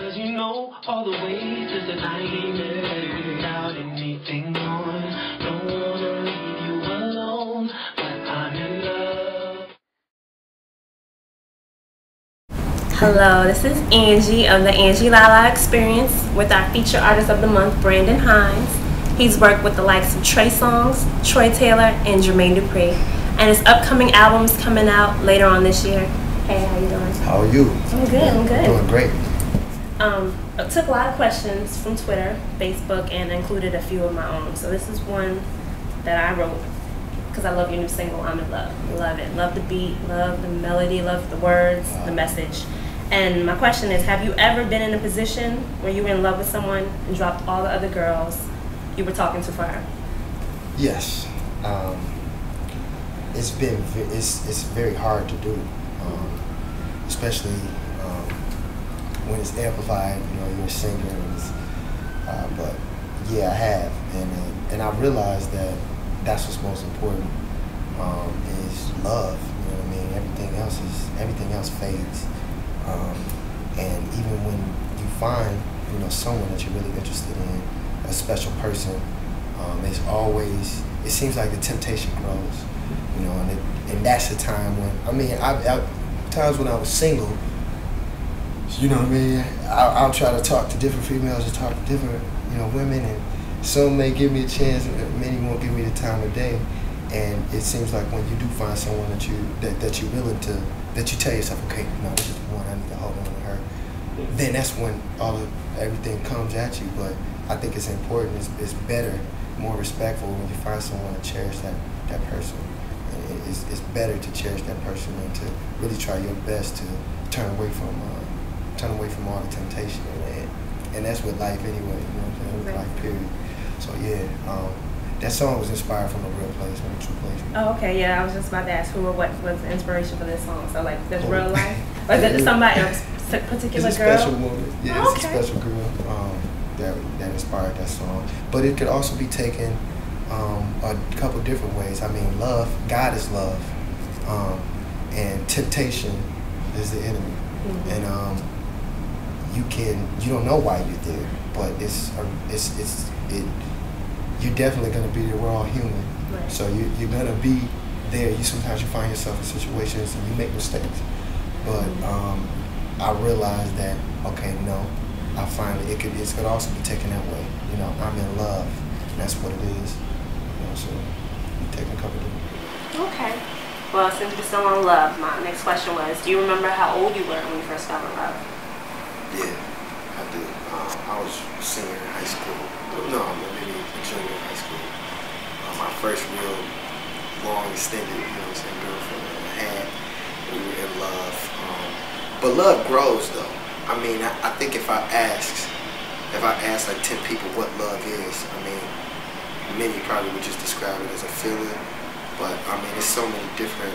'Cause you know all the ways to the nightmare without anything on. Don't wanna leave you alone, but I'm in love. Hello, this is Angie of the Angielala Experience with our feature artist of the month, BrandonHines. He's worked with the likes of Trey Songz, Troy Taylor, and Jermaine Dupri. And his upcoming album is coming out later on this year. Hey, how you doing? How are you? I'm good, I'm good. Doing great. I took a lot of questions from Twitter, Facebook, and included a few of my own. So this is one that I wrote because I love your new single, I'm in Love. Love it. Love the beat, love the melody, love the words, the message. And my question is, have you ever been in a position where you were in love with someone and dropped all the other girls you were talking to for her? Yes. It's very hard to do, especially when it's amplified. You know, you're a singer, but yeah, I have, and I realized that that's what's most important is love. You know what I mean? Everything else fades, and even when you find someone that you're really interested in, a special person, there's always, it seems like the temptation grows. And that's the time when, I times when I was single, you know what I mean, I'll try to talk to different females and talk to different, women, and some may give me a chance, and many won't give me the time of day. And it seems like when you do find someone that you're willing to, that you tell yourself, okay, no, this is the one, I need to hold on to her, then that's when everything comes at you. But I think it's important, it's better, more respectful when you find someone to cherish that person. It's better to cherish that person than to really try your best to turn away from all the temptation, and that's with life anyway. You know what I'm saying? With life, period. So yeah, that song was inspired from a real place, from a true place. Oh, okay, yeah. I was just about to ask who or what was the inspiration for this song. So like, there's real life. Was it somebody else, particular it's a girl? Special woman. Yeah, it's a special girl that inspired that song. But it could also be taken a couple different ways. I mean, love, God is love, and temptation is the enemy. And you don't know why you're there, but you're definitely gonna be there. We're all human, right. So you're gonna be there. Sometimes you find yourself in situations and you make mistakes, but I realized that no, I find it could also be taken that way. I'm in love, and that's what it is. So you take a couple of. Okay. Well, since we're still on love, my next question was, do you remember how old you were when you first fell in love? Yeah, I do. I was a senior in high school. No, maybe a junior in high school. My first real long extended, girlfriend I had. We were in love. But love grows though. I think if I asked like 10 people what love is, many probably would just describe it as a feeling. But there's so many different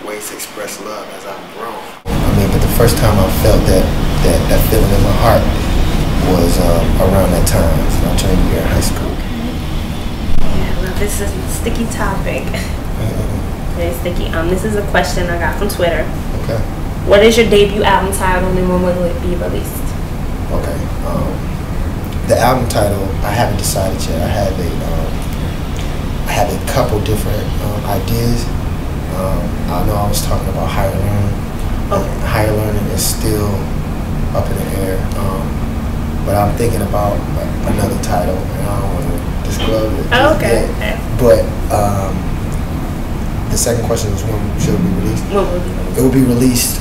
ways to express love as I've grown. But the first time I felt that feeling in my heart was around that time, my junior year in high school. Yeah, well, this is a sticky topic. Very sticky. This is a question I got from Twitter. Okay. What is your debut album title, and when will it be released? Okay. The album title, I haven't decided yet. I have a couple different ideas. I know I was talking about higher learning. Okay. Higher learning is still up in the air, but I'm thinking about another title, and I don't want to disclose it. Oh, okay. But the second question was, when should it be released? When will it be released? It will be released.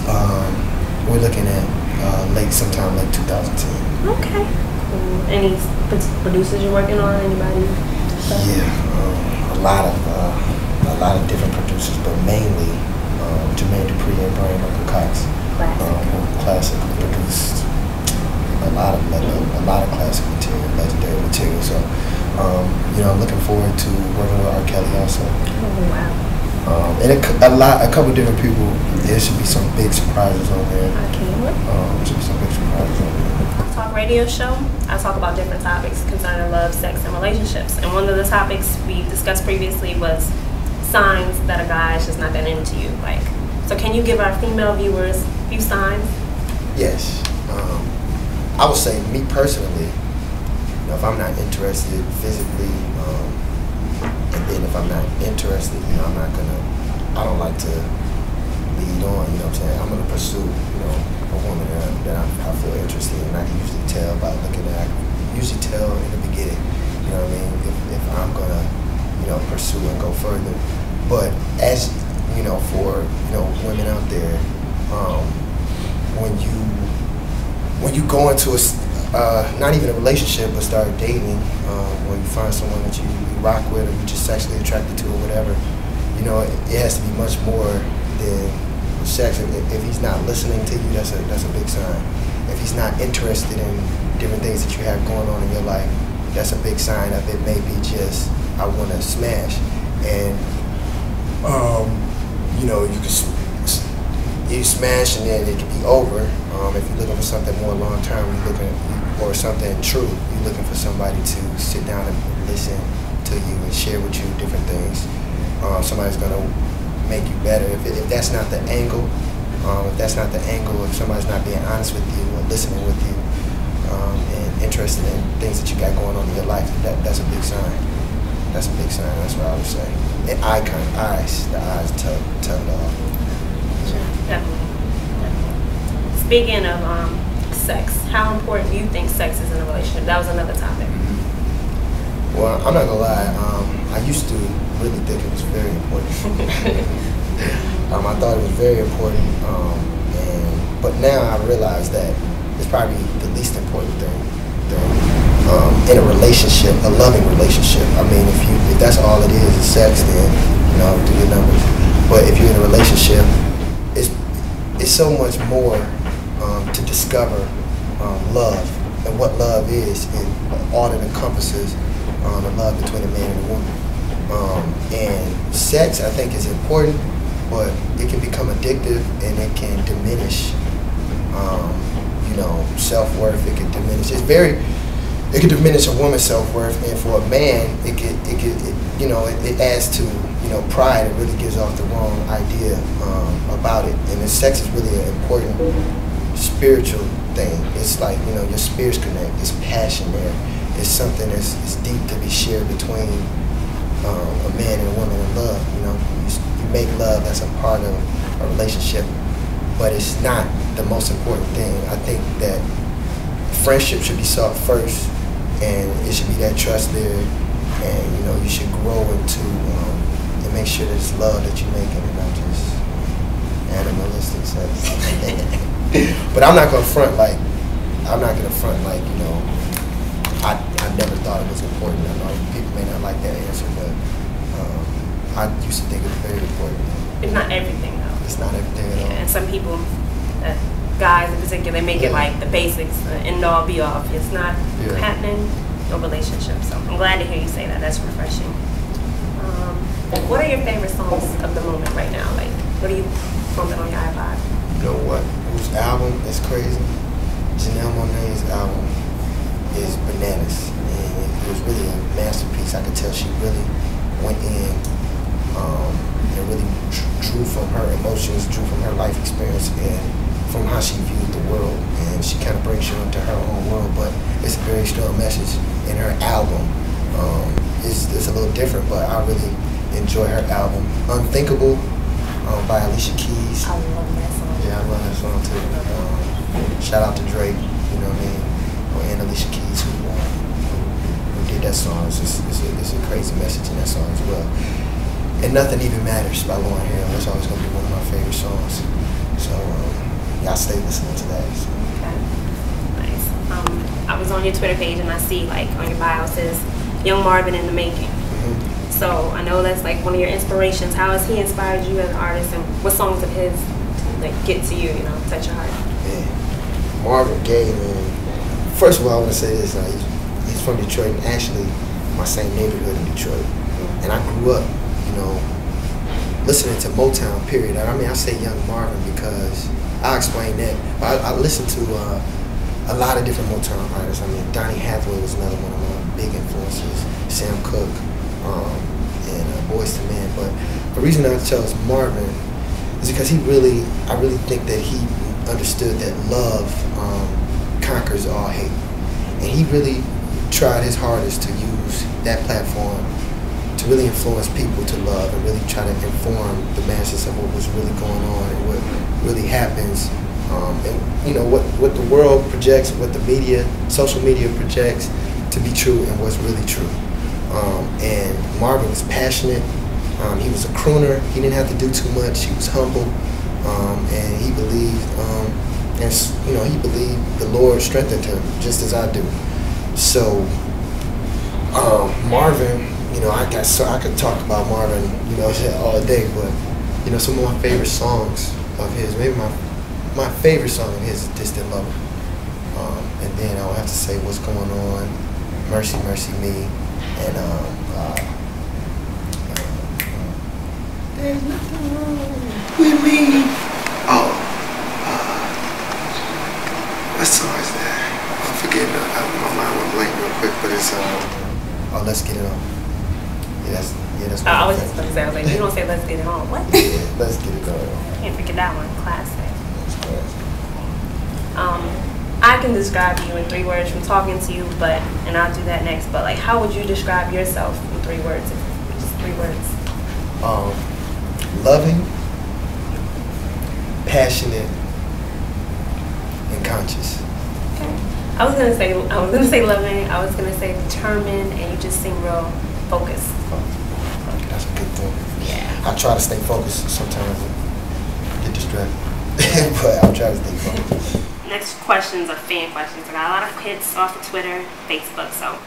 We're looking at sometime late 2010. Okay. Any producers you're working on? Anybody? Yeah, a lot of different producers, but mainly Jermaine Dupri and BrandonHines. Classic. Produced a lot of classic material, legendary material. So I'm looking forward to working with R. Kelly also. Oh wow. And a couple different people. There should be some big surprises on there. I can't wait. There should be some big surprises on there. Talk radio show, I talk about different topics concerning love, sex, and relationships. And one of the topics we discussed previously was signs that a guy is just not that into you. So can you give our female viewers a few signs? Yes. I would say, me personally, if I'm not interested physically, and then if I'm not interested, I'm not gonna. I don't like to lead on. You know what I'm saying? I'm gonna pursue, a woman that I feel interested in. And I can usually tell by looking at. I can usually tell in the beginning. You know what I mean? If I'm gonna, pursue and go further. But as for women out there, when you go into not even a relationship, but start dating, when you find someone that you rock with or you're just sexually attracted to or whatever, it has to be much more than sex. If he's not listening to you, that's a big sign. If he's not interested in different things that you have going on in your life, that's a big sign of it may be just, I want to smash. And, you smash and then it can be over. If you're looking for something more long-term, or something true, you're looking for somebody to sit down and listen to you and share with you different things. Somebody's going to make you better. If that's not the angle, if somebody's not being honest with you or listening with you, and interested in things that you got going on in your life, that's a big sign. That's a big sign, that's what I would say. And the eyes tell it all. Definitely. Speaking of sex, how important do you think sex is in a relationship? That was another topic. Well, I'm not gonna lie. I used to really think it was very important. I thought it was very important, but now I realize that it's probably the least important thing in a relationship, a loving relationship. I mean, if that's all it is sex, then do your numbers. But if you're in a relationship, it's so much more to discover love and what love is and all it encompasses the love between a man and a woman. And sex, I think, is important, but it can become addictive and it can diminish, self-worth. It can diminish. It can diminish a woman's self-worth, and for a man, it adds to pride. It really gives off the wrong idea about it. And the sex is really an important spiritual thing. It's like your spirits connect. There's passion there. It's something that's deep to be shared between a man and a woman in love. You make love as a part of a relationship, but it's not the most important thing. I think that friendship should be sought first, and it should be that trust there, and you should grow into and make sure that it's love that you're making and not just animalistic sex. But I'm not gonna front like I never thought it was important. I know people may not like that answer, but I used to think it was very important. It's not everything though. It's not everything at all. And some people, guys in particular, they make it like the basics, the end all be all. It's not happening, no relationship. So I'm glad to hear you say that. That's refreshing. What are your favorite songs of the moment right now? Like, what are you pumping on your iPod? You know what? Whose album is crazy? Janelle Monáe's album is bananas. And it was really a masterpiece. I could tell she really went in and really drew from her emotions, drew from her life experience, and from how she viewed the world. And she kind of brings you into her own world, but it's a very strong message in her album. It's a little different, but I really enjoy her album. Unthinkable by Alicia Keys. I love that song. Yeah, I love that song too. Shout out to Drake, you know what I mean? And Alicia Keys who did that song. It's a crazy message in that song as well. And Nothing Even Matters by Lauryn Hill. That's always going to be one of my favorite songs. So y'all stay listening to that. So. Okay. Nice. I was on your Twitter page and I see like on your bio it says Young Marvin in the Making. Mm-hmm. So I know that's like one of your inspirations. How has he inspired you as an artist, and what songs of his like get to you, touch your heart? Yeah. Marvin Gaye, man. First of all, I want to say this. He's from Detroit, and actually my same neighborhood in Detroit. Mm-hmm. And I grew up, listening to Motown, period. I mean, I say Young Marvin because I'll explain that. But I listened to a lot of different Motown artists. I mean, Donny Hathaway was another one of my big influences. Sam Cooke, and Boyz II Men. But the reason I chose Marvin is because I really think that he understood that love conquers conquers all hate. And he really tried his hardest to use that platform to really influence people to love and really try to inform the masses of what was really going on and what really happens. And you know, what the world projects, what the media, social media projects to be true and what's really true. And Marvin was passionate. He was a crooner. He didn't have to do too much. He was humble, and he believed, and you know, he believed the Lord strengthened him just as I do. So Marvin, you know, I could talk about Marvin, you know, all day, but you know, some of my favorite songs of his, maybe my favorite song of his is Distant Lover. And then I would have to say What's Going On, Mercy, Mercy Me, and There's Nothing Wrong With Me. Oh, what song is that? I'm forgetting, my mind went blank real quick, but it's, oh, Let's Get It On. Yeah, that's I was just going to say, I was like, you don't say Let's Get It On. What? Yeah, Let's Get It On. Can't forget that one. Classic. I can describe you in 3 words from talking to you, and I'll do that next, but like, how would you describe yourself in 3 words? Just 3 words. Loving, passionate, and conscious. Okay. I was gonna say loving, I was gonna say determined, and you just seem real focused. Okay, that's a good thing. Yeah. I try to stay focused. Sometimes I get distracted, but I'll try to stay focused. Next questions are fan questions. I got a lot of hits off of Twitter, Facebook, so